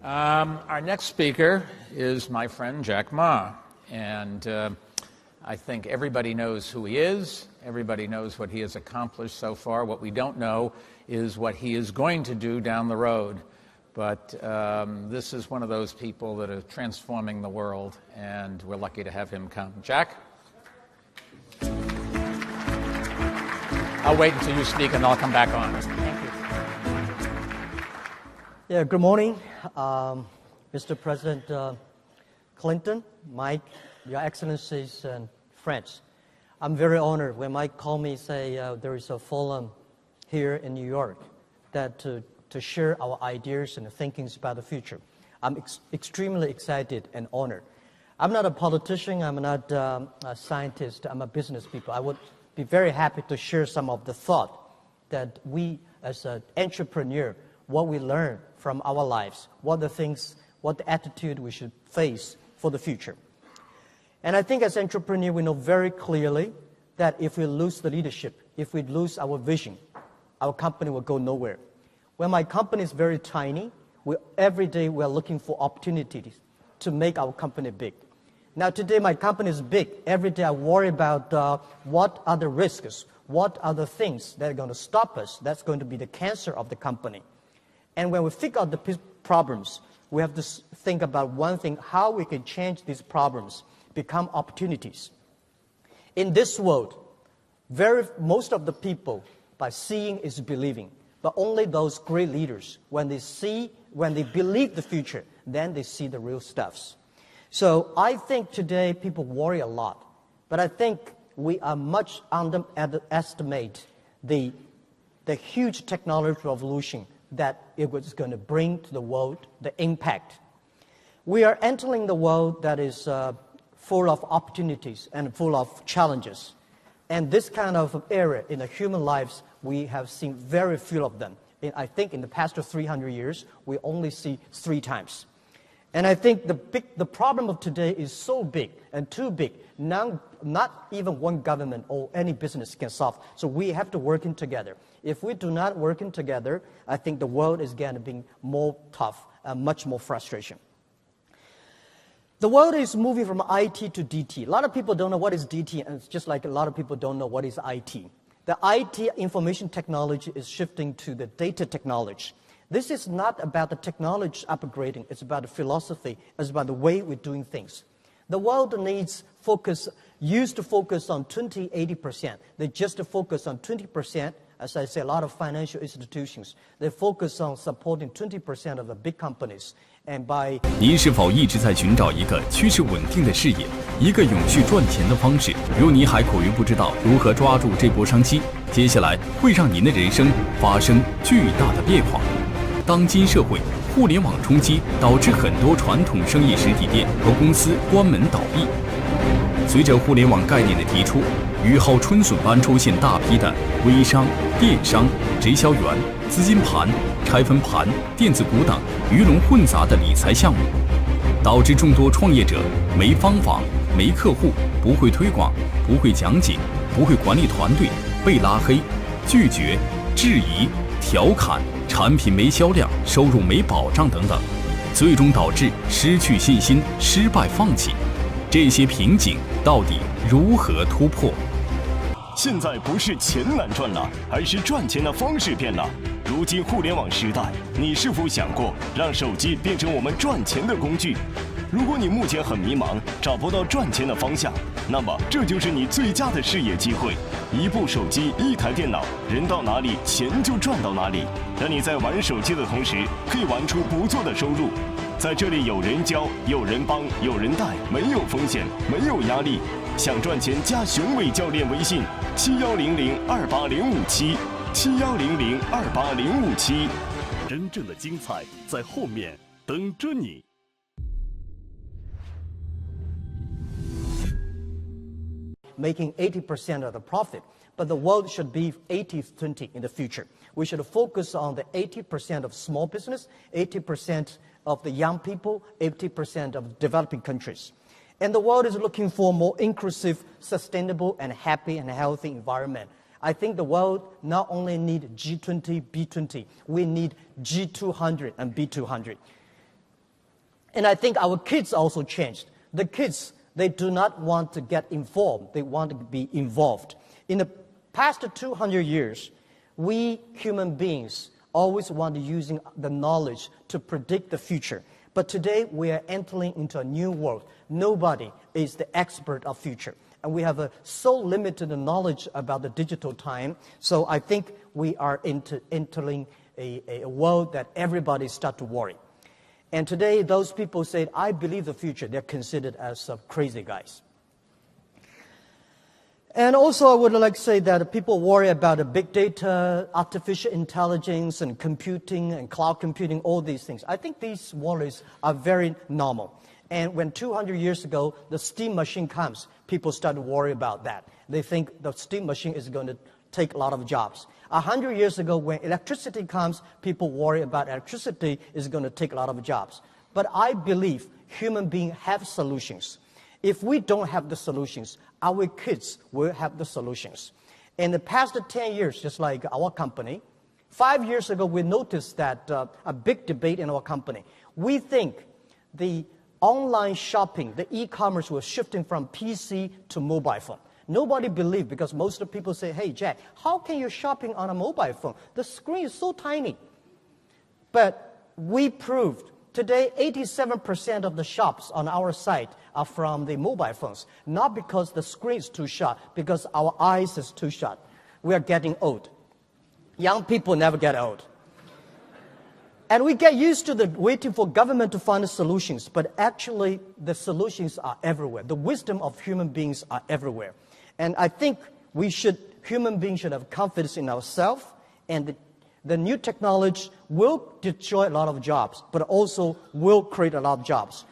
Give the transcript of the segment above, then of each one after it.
Our next speaker is my friend Jack Ma, and I think everybody knows who he is. Everybody knows what he has accomplished so far. What we don't know is what he is going to do down the road. But this is one of those people that are transforming the world, and we're lucky to have him come. Jack? I'll wait until you speak, and I'll come back on. Thank you. Yeah, good morning, Mr. President Clinton, Mike, Your Excellencies, and friends. I'm very honored when Mike called me and say there is a forum here in New York that to share our ideas and thinkings about the future. I'm extremely excited and honored. I'm not a politician, I'm not a scientist, I'm a business people. I would be very happy to share some of the thought that we as an entrepreneur, what we learn from our lives, what the attitude we should face for the future. And I think as entrepreneur, we know very clearly that if we lose the leadership, if we lose our vision, our company will go nowhere. When my company is very tiny, every day we're looking for opportunities to make our company big. Now today my company is big. Every day I worry about what are the risks, what are the things that are going to stop us, that's going to be the cancer of the company. And when we figure out the problems, we have to think about one thing, how we can change these problems, become opportunities. In this world, most of the people, by seeing is believing. But only those great leaders, when they believe the future, then they see the real stuffs. So I think today people worry a lot. But I think we are much underestimate the huge technology revolution that it was going to bring to the world, the impact. We are entering the world that is full of opportunities and full of challenges. And this kind of era in the human lives, we have seen very few of them. I think in the past 300 years, we only see 3 times. And I think the problem of today is so big and too big, now not even one government or any business can solve. So we have to work in together. If we do not work in together, I think the world is going to be more tough and much more frustration. The world is moving from IT to DT. A lot of people don't know what is DT, and it's just like a lot of people don't know what is IT. The IT, information technology, is shifting to the data technology. This is not about the technology upgrading. It's about the philosophy. It's about the way we're doing things. The world used to focus on 80%. They just focus on 20%. As I say, a lot of financial institutions, they focus on supporting 20% of the big companies. And by 您是否一直在寻找一个趋势稳定的事业，一个永续赚钱的方式？如你还苦于不知道如何抓住这波商机，接下来会让您的人生发生巨大的变化。当今社会，互联网冲击导致很多传统生意实体店和公司关门倒闭。随着互联网概念的提出，雨后春笋般出现大批的微商、电商、直销员、资金盘、拆分盘、电子股等鱼龙混杂的理财项目，导致众多创业者没方法、没客户、不会推广、不会讲解、不会管理团队，被拉黑、拒绝、质疑、调侃，产品没销量、收入没保障等等，最终导致失去信心、失败放弃。这些瓶颈到底如何突破？现在不是钱难赚了，而是赚钱的方式变了。如今互联网时代，你是否想过让手机变成我们赚钱的工具？如果你目前很迷茫，找不到赚钱的方向，那么这就是你最佳的事业机会。一部手机，一台电脑，人到哪里，钱就赚到哪里。让你在玩手机的同时，可以玩出不错的收入。在这里有人教，有人帮，有人带，没有风险，没有压力。想赚钱加雄伟教练微信71002805777100280557。真正的精彩在后面等着你。Making 80% of the profit, but the world should be 80-20 in the future. We should focus on the 80% of small business, 80% of the young people, 80% of developing countries. And the world is looking for a more inclusive, sustainable, and happy and healthy environment. I think the world not only needs G20, B20, we need G200 and B200. And I think our kids also changed. The kids, they do not want to get informed. They want to be involved. In the past 200 years, we human beings always want to using the knowledge to predict the future. But today, we are entering into a new world. Nobody is the expert of future. And we have so limited knowledge about the digital time. So I think we are entering a world that everybody start to worry. And today, those people say, I believe the future. They're considered as crazy guys. And also, I would like to say that people worry about the big data, artificial intelligence, and computing, and cloud computing, all these things. I think these worries are very normal. And when 200 years ago, the steam machine comes, people start to worry about that. They think the steam machine is going to take a lot of jobs. 100 years ago, when electricity comes, people worry about electricity is going to take a lot of jobs. But I believe human beings have solutions. If we don't have the solutions, our kids will have the solutions. In the past 10 years, just like our company, 5 years ago, we noticed that a big debate in our company. We think the online shopping, the e-commerce was shifting from PC to mobile phone. Nobody believed because most of the people say, hey, Jack, how can you shopping on a mobile phone? The screen is so tiny. But we proved today 87% of the shops on our site are from the mobile phones. Not because the screen is too short, because our eyes is too short. We are getting old. Young people never get old. And we get used to waiting for government to find the solutions, but actually the solutions are everywhere. The wisdom of human beings are everywhere. And I think human beings should have confidence in ourselves, and the new technology will destroy a lot of jobs, but also will create a lot of jobs.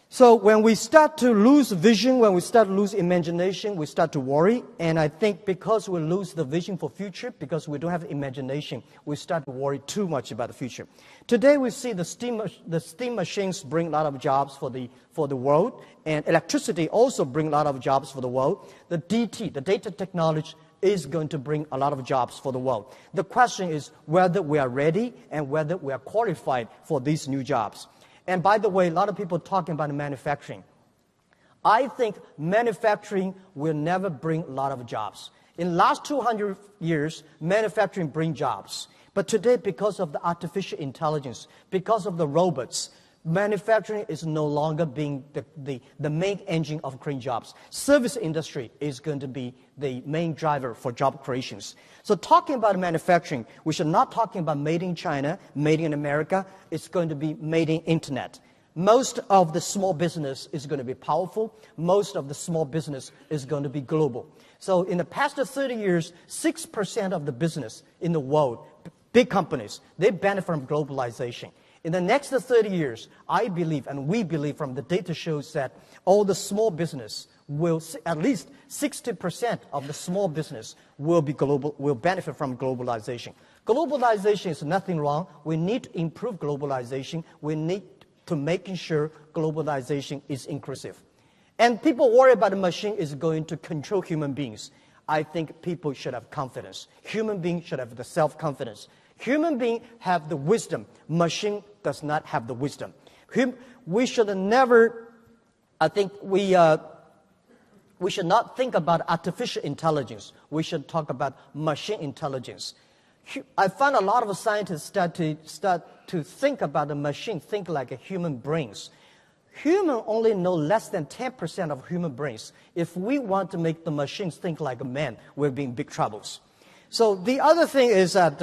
So when we start to lose vision, when we start to lose imagination, we start to worry. And I think because we lose the vision for future, because we don't have imagination, we start to worry too much about the future. Today we see the steam machines bring a lot of jobs for the world, and electricity also bring a lot of jobs for the world. The DT, the data technology, is going to bring a lot of jobs for the world. The question is whether we are ready and whether we are qualified for these new jobs. And by the way, a lot of people talking about manufacturing. I think manufacturing will never bring a lot of jobs. In the last 200 years, manufacturing brings jobs. But today, because of the artificial intelligence, because of the robots, manufacturing is no longer being the main engine of creating jobs. Service industry is going to be the main driver for job creations. So talking about manufacturing, we should not talking about made in China, made in America. It's going to be made in internet. Most of the small business is going to be powerful. Most of the small business is going to be global. So in the past 30 years, 6% of the business in the world, big companies, they benefit from globalization. In the next 30 years, I believe, and we believe from the data shows that all the small business will, at least 60% of the small business will be global, will benefit from globalization. Globalization is nothing wrong. We need to improve globalization. We need to making sure globalization is inclusive. And people worry about the machine is going to control human beings. I think people should have confidence. Human beings should have the self-confidence. Human beings have the wisdom. Machine does not have the wisdom. We should never, I think we should not think about artificial intelligence. We should talk about machine intelligence. I find a lot of scientists start to think about the machine, think like a human brains. Human only know less than 10% of human brains. If we want to make the machines think like a man, we'll be in big troubles. So the other thing is that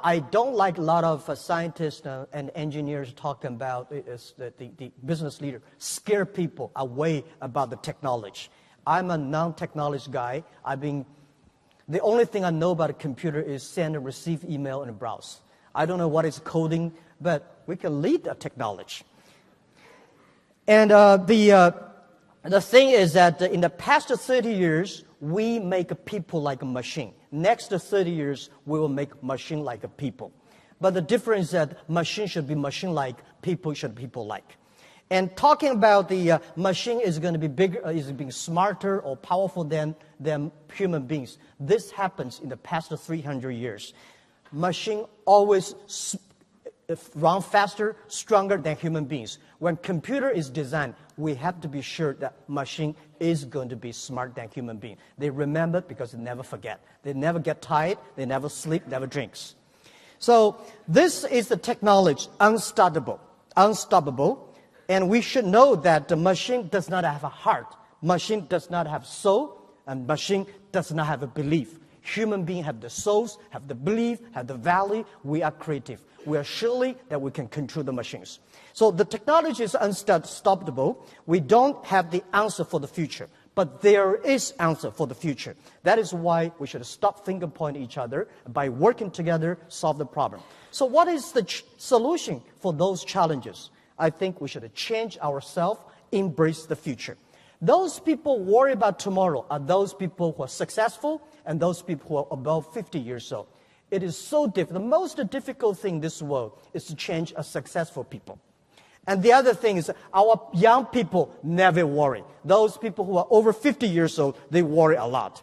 I don't like a lot of scientists and engineers talking about the business leader, scare people away about the technology. I'm a non-technology guy. The only thing I know about a computer is send and receive email and browse. I don't know what is coding, but we can lead the technology. And the thing is that in the past 30 years, we make people like a machine. Next 30 years, we will make machine like a people. But the difference is that machine should be machine-like, people should be people-like. And talking about the machine is going to be bigger, is being smarter or powerful than human beings. This happens in the past 300 years. Machine always run faster, stronger than human beings. When computer is designed, we have to be sure that machine is going to be smarter than human being. They remember because they never forget. They never get tired, they never sleep, never drinks. So this is the technology, unstoppable. And we should know that the machine does not have a heart. Machine does not have soul, and machine does not have a belief. Human beings have the souls, have the belief, have the value. We are creative. We are surely that we can control the machines. So the technology is unstoppable. We don't have the answer for the future, but there is answer for the future. That is why we should stop finger pointing each other. By working together, solve the problem. So what is the solution for those challenges? I think we should change ourselves, embrace the future. Those people worry about tomorrow are those people who are successful and those people who are above 50 years old. It is so difficult. The most difficult thing in this world is to change a successful people. And the other thing is our young people never worry. Those people who are over 50 years old, they worry a lot.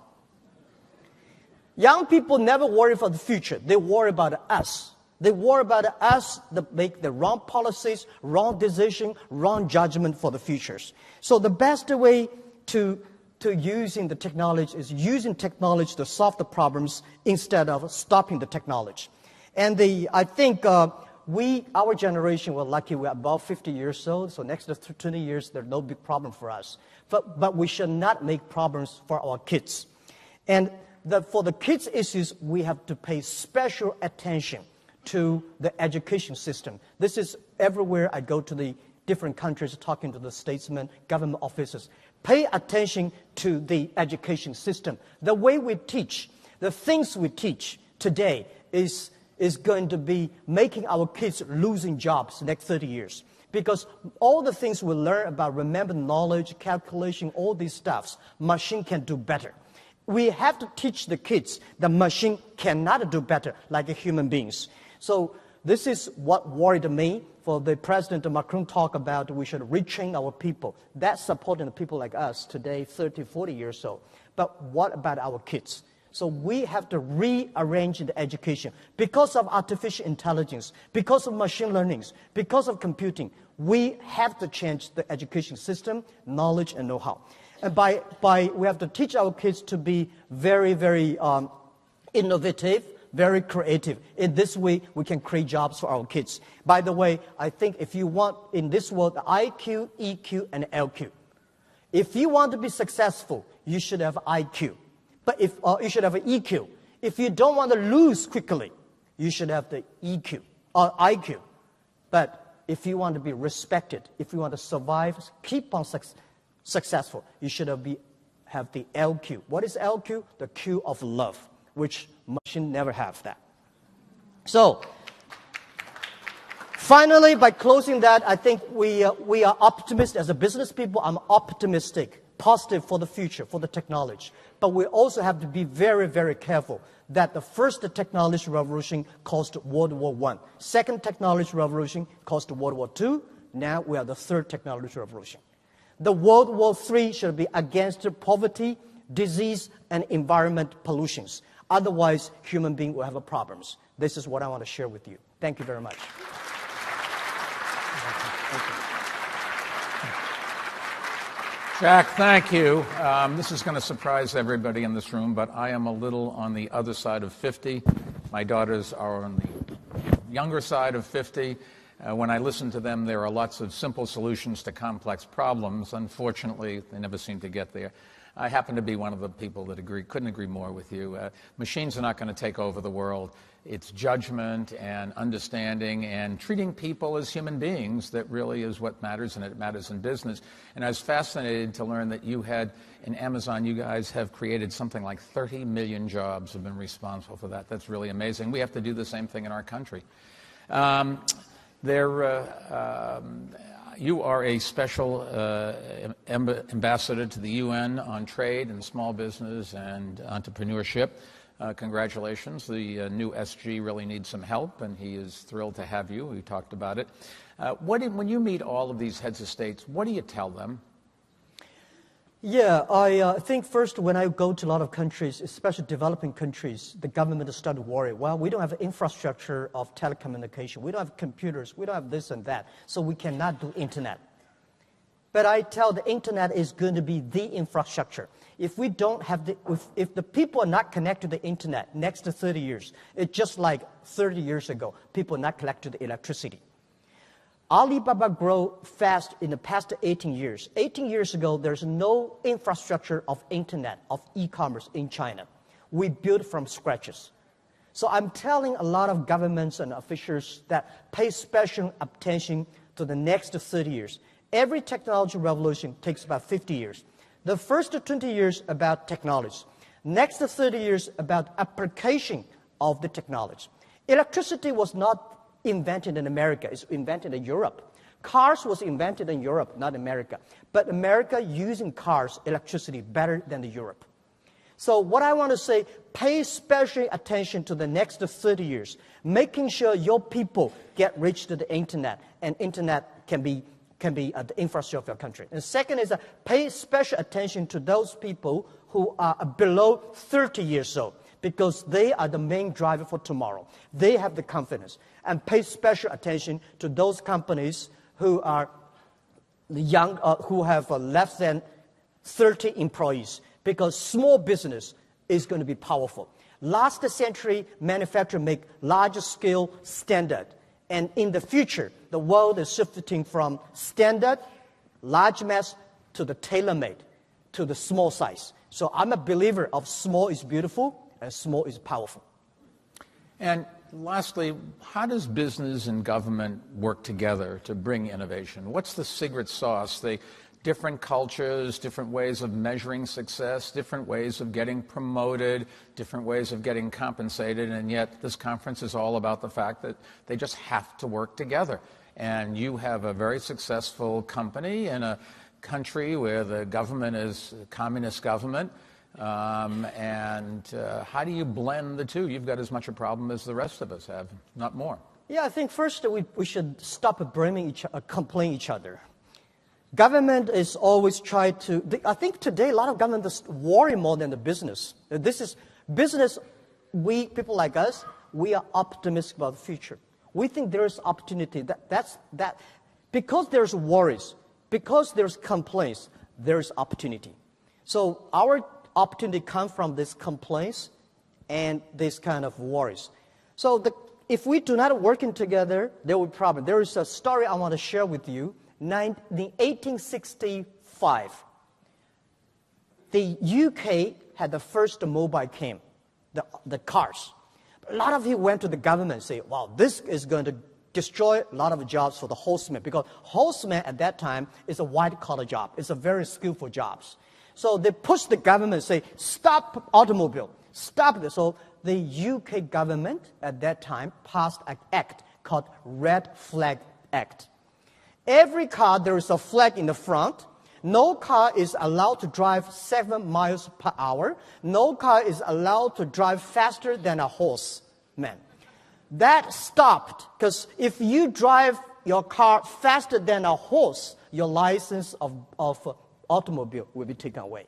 Young people never worry for the future. They worry about us. They worry about us that make the wrong policies, wrong decision, wrong judgment for the futures. So the best way to using the technology is using technology to solve the problems instead of stopping the technology. And I think our generation, we're lucky we're above 50 years old, so next to 20 years, there's no big problem for us. But we should not make problems for our kids. And for the kids' issues, we have to pay special attention to the education system. This is everywhere I go to the different countries talking to the statesmen, government officers. Pay attention to the education system. The way we teach, the things we teach today is going to be making our kids losing jobs next 30 years. Because all the things we learn about remember knowledge, calculation, all these stuffs, machine can do better. We have to teach the kids that machine cannot do better like human beings. So this is what worried me for the President Macron talk about we should retrain our people. That's supporting the people like us today, 30, 40 years old. But what about our kids? So we have to rearrange the education. Because of artificial intelligence, because of machine learning, because of computing, we have to change the education system, knowledge and know-how. And we have to teach our kids to be very, very innovative, very creative. In this way, we can create jobs for our kids. By the way, I think if you want, in this world, IQ, EQ, and LQ. If you want to be successful, you should have IQ. But you should have an EQ. If you don't want to lose quickly, you should have the EQ or IQ. But if you want to be respected, if you want to survive, keep on successful, you should have the LQ. What is LQ? The Q of love, which machine never have that. So, finally, by closing that, I think we are optimistic as a business people. I'm optimistic, positive for the future, for the technology. But we also have to be very, very careful that the first technology revolution caused World War I. Second technology revolution caused World War II. Now we are the third technology revolution. The World War III should be against poverty, disease, and environment pollutions. Otherwise, human beings will have problems. This is what I want to share with you. Thank you very much. Thank you. Jack, thank you. This is going to surprise everybody in this room, but I am a little on the other side of 50. My daughters are on the younger side of 50. When I listen to them, there are lots of simple solutions to complex problems. Unfortunately, they never seem to get there. I happen to be one of the people that couldn't agree more with you. Machines are not going to take over the world. It's judgment and understanding and treating people as human beings that really is what matters, and it matters in business. And I was fascinated to learn that you had, in Amazon, you guys have created something like 30 million jobs, have been responsible for that. That's really amazing. We have to do the same thing in our country. You are a special ambassador to the UN on trade and small business and entrepreneurship. Congratulations. The new SG really needs some help, and he is thrilled to have you. We talked about it. When you meet all of these heads of states, what do you tell them? Yeah, I think first when I go to a lot of countries, especially developing countries, the government started to worry. Well, we don't have infrastructure of telecommunication. We don't have computers. We don't have this and that. So we cannot do internet. But I tell the internet is going to be the infrastructure. If we don't have if the people are not connected to the internet next to 30 years, it's just like 30 years ago, people are not connected to electricity. Alibaba grew fast in the past 18 years. 18 years ago, there's no infrastructure of internet, of e-commerce in China. We built from scratches. So I'm telling a lot of governments and officials that pay special attention to the next 30 years. Every technology revolution takes about 50 years. The first 20 years about technology. Next 30 years about application of the technology. Electricity was not invented in America. It's invented in Europe. Cars was invented in Europe, not America. But America using cars, electricity, better than the Europe. So what I want to say, pay special attention to the next 30 years, making sure your people get reach to the internet, and internet can be the infrastructure of your country. And second is pay special attention to those people who are below 30 years old, because they are the main driver for tomorrow. They have the confidence. And pay special attention to those companies who are young, who have less than 30 employees, because small business is going to be powerful. Last century, manufacturing make large scale standard. And in the future, the world is shifting from standard, large mass, to the tailor-made, to the small size. So I'm a believer of small is beautiful and small is powerful. And lastly, how does business and government work together to bring innovation? What's the secret sauce? The different cultures, different ways of measuring success, different ways of getting promoted, different ways of getting compensated, and yet this conference is all about the fact that they just have to work together. And you have a very successful company in a country where the government is a communist government. How do you blend the two? You've got as much a problem as the rest of us have, not more. Yeah, I think first we should stop complaining each other. Government is always trying to, I think today a lot of governments worry more than the business. This is business, people like us, we are optimistic about the future. We think there is opportunity. Because there's worries, because there's complaints, there's opportunity. So our opportunity comes from these complaints and this kind of worries. So if we do not working together, there will be a problem. There is a story I want to share with you. In 1865, the UK had the first mobile game, the cars. A lot of you went to the government and say, wow, this is going to destroy a lot of jobs for the horseman, because horseman at that time is a white-collar job. It's a very skillful job. So they pushed the government and say, stop automobile, stop this. So the UK government at that time passed an act called Red Flag Act. Every car, there is a flag in the front. No car is allowed to drive 7 miles per hour. No car is allowed to drive faster than a horseman. That stopped, because if you drive your car faster than a horse, your license of automobile will be taken away.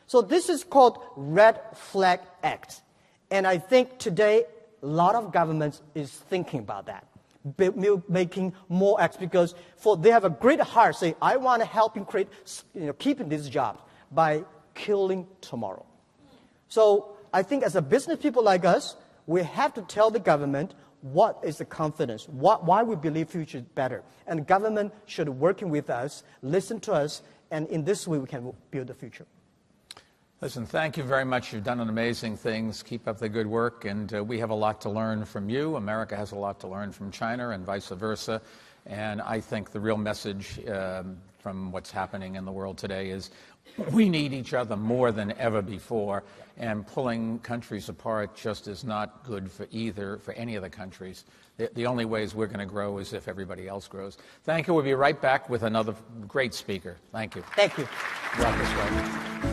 So this is called Red Flag Act. And I think today, a lot of governments is thinking about that. Making more acts, because they have a great heart, say, I want to help him keeping these jobs by killing tomorrow. So I think as a business people like us, we have to tell the government what is the confidence, why we believe future is better. And the government should working with us, listen to us, and in this way we can build the future. Listen, thank you very much. You've done amazing things. Keep up the good work, and we have a lot to learn from you. America has a lot to learn from China, and vice versa. And I think the real message from what's happening in the world today is we need each other more than ever before, and pulling countries apart just is not good for any of the countries. The only ways we're going to grow is if everybody else grows. Thank you. We'll be right back with another great speaker. Thank you. Thank you. Brought this way.